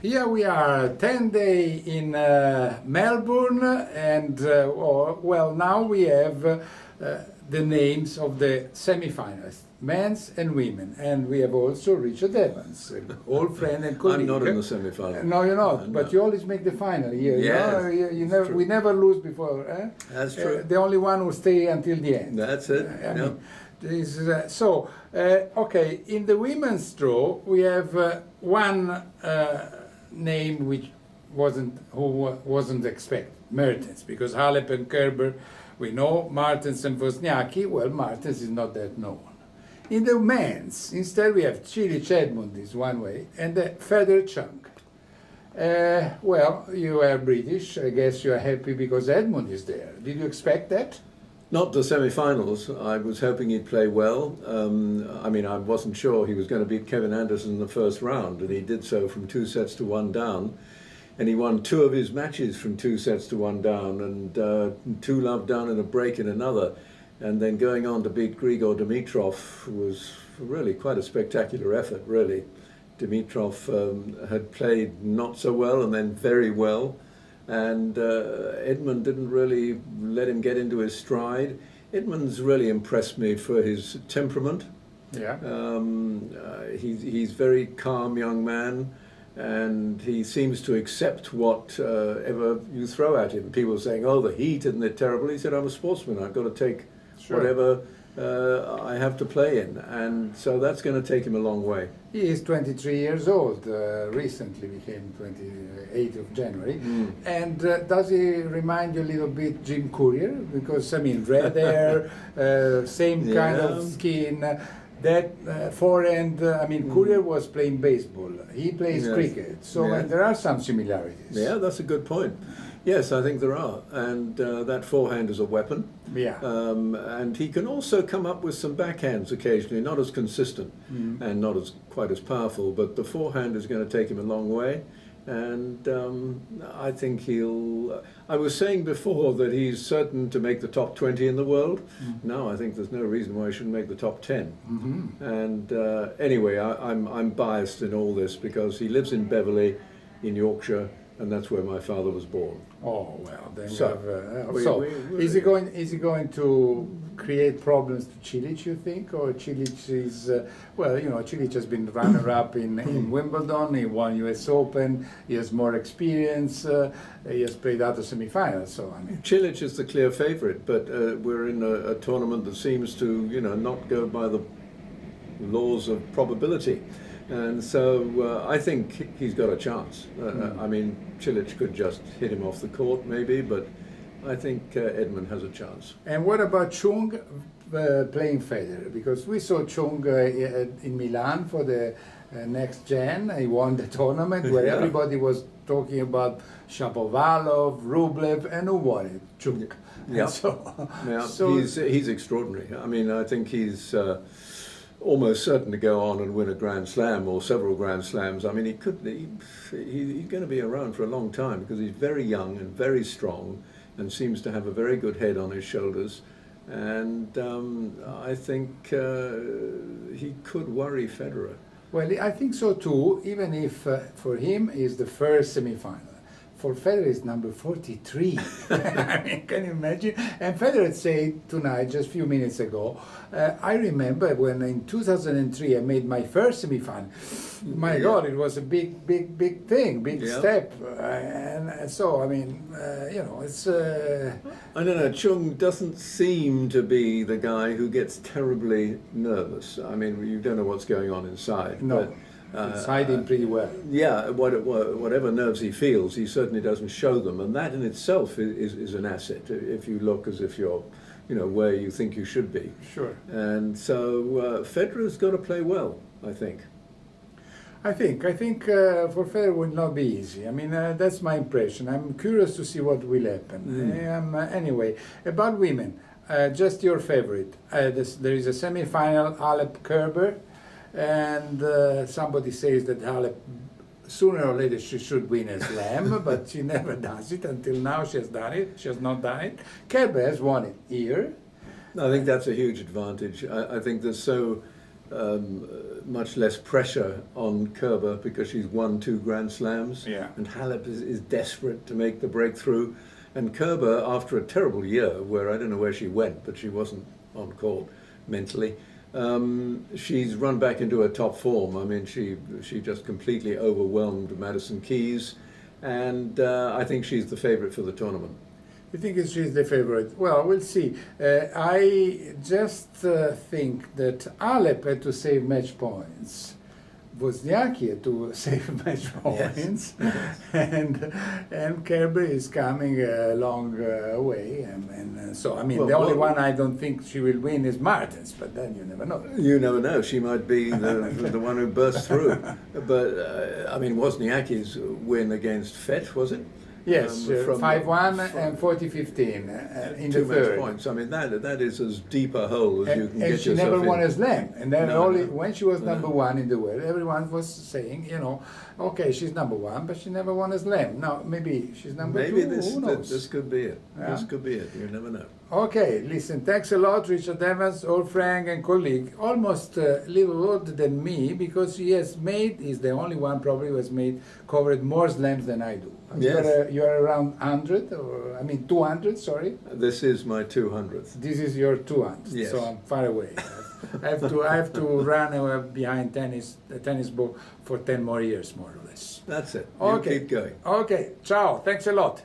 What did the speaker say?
Here we are, 10 day in Melbourne, and well, now we have the names of the semi-finalists, men's and women, and we have also Richard Evans, old friend and colleague. I'm not in the semi-final. No, you're not, No. but you always make the final here. Yes, you never, we never lose before. Eh? That's true. The only one who stay until the end. That's it. I mean, this is, okay, in the women's draw we have one name which wasn't expected, Mertens, because Halep and Kerber we know, Martens and Wozniacki, well, Martens is not that known. In the men's, instead we have Cilic Edmund is one way, and Federer Chung. Well, you are British, I guess you are happy because Edmund is there. Did you expect that? Not the semi-finals. I was hoping he'd play well. I mean, I wasn't sure he was going to beat Kevin Anderson in the first round, and he did so from 2 sets to 1 down. And he won 2 of his matches from 2 sets to 1 down, and 2-love down in a break in another. And then going on to beat Grigor Dimitrov was really quite a spectacular effort, really. Dimitrov had played not so well and then very well. And Edmund didn't really let him get into his stride. Edmund's really impressed me for his temperament. Yeah. He's very calm young man, and he seems to accept whatever you throw at him. People are saying, oh, the heat, isn't it terrible? He said, I'm a sportsman, I've got to take whatever I have to play in. And so that's going to take him a long way. He is 23 years old, recently became 28th of January. And does he remind you a little bit Jim Courier? Because, I mean, red hair, same kind of skin, that forehand, I mean, Courier was playing baseball, he plays cricket, so and there are some similarities. Yeah, that's a good point. Yes, I think there are, and that forehand is a weapon. Yeah. And he can also come up with some backhands occasionally, not as consistent and not as quite as powerful, but the forehand is going to take him a long way. And I think he'll... I was saying before that he's certain to make the top 20 in the world. Now I think there's no reason why he shouldn't make the top 10. And anyway, I'm biased in all this because he lives in Beverley, in Yorkshire, and that's where my father was born. Oh well, then So, is he going to create problems to Cilic, you think, or Cilic is well, you know, Cilic has been runner-up in Wimbledon, he won U.S. Open, he has more experience, he has played out the semi-finals, so I mean. Cilic is the clear favourite, but we're in a tournament that seems to, you know, not go by the laws of probability. And so I think he's got a chance. I mean, Cilic could just hit him off the court maybe, but I think Edmund has a chance. And what about Chung playing Federer? Because we saw Chung in Milan for the next gen. He won the tournament where everybody was talking about Shapovalov, Rublev, and who won it? Chung. Yeah. So he's extraordinary. I mean, I think he's almost certain to go on and win a Grand Slam or several Grand Slams. I mean, he's going to be around for a long time because he's very young and very strong and seems to have a very good head on his shoulders. And I think he could worry Federer. Well, I think so too, even if for him is the first semi-final. For Federer is number 43. I mean, can you imagine? And Federer said tonight, just a few minutes ago, I remember when in 2003 I made my first semi-final. My God, it was a big thing, big step. And so, I mean, you know, it's... I don't know, Chung doesn't seem to be the guy who gets terribly nervous. I mean, you don't know what's going on inside. No. But, it's hiding pretty well. Yeah, whatever nerves he feels, he certainly doesn't show them, and that in itself is an asset. If you look as if you're, you know, where you think you should be. Sure. And so Federer's got to play well, I think. I think for Federer will not be easy. I mean, that's my impression. I'm curious to see what will happen. Anyway, about women, just your favorite. There is a semi-final, Halep Kerber. And somebody says that Halep, sooner or later she should win a slam, but she never does it. Until now she has done it, she has not done it. Kerber has won it here. I think that's a huge advantage. I think there's so much less pressure on Kerber because she's won 2 Grand Slams. Yeah. And Halep is desperate to make the breakthrough. And Kerber, after a terrible year, where I don't know where she went, but she wasn't on court mentally, she's run back into her top form. I mean, she just completely overwhelmed Madison Keys, and I think she's the favourite for the tournament. You think she's the favorite? Well, we'll see. I just think that Halep had to save match points. Wozniacki had to save match points, and Kerber is coming a long way. And so, I mean, Well, the only one I don't think she will win is Martins, but then you never know. You never know. She might be the one who bursts through. But, I mean, Wozniacki's win against Fett, was it? Yes, From 5-1 and 40-15 in the 2 match third. points. I mean, that is as deep a hole as you can And get she yourself never in. won a slam. And then No, only no. when she was No. number 1 in the world, everyone was saying, you know, okay, she's number 1, but she never won a slam. Now, maybe she's number Maybe 2, who knows? this could be it. Yeah. This could be it. You never know. Okay, listen, thanks a lot, Richard Evans, old friend and colleague, almost a little older than me, because he's the only one probably who has covered more slams than I do. Yes. You're around 100, or, 200, sorry. This is my 200th. This is your 200, Yes. so I'm far away. I have to run behind the tennis ball for 10 more years, more or less. That's it. Okay. You keep going. Okay, ciao, thanks a lot.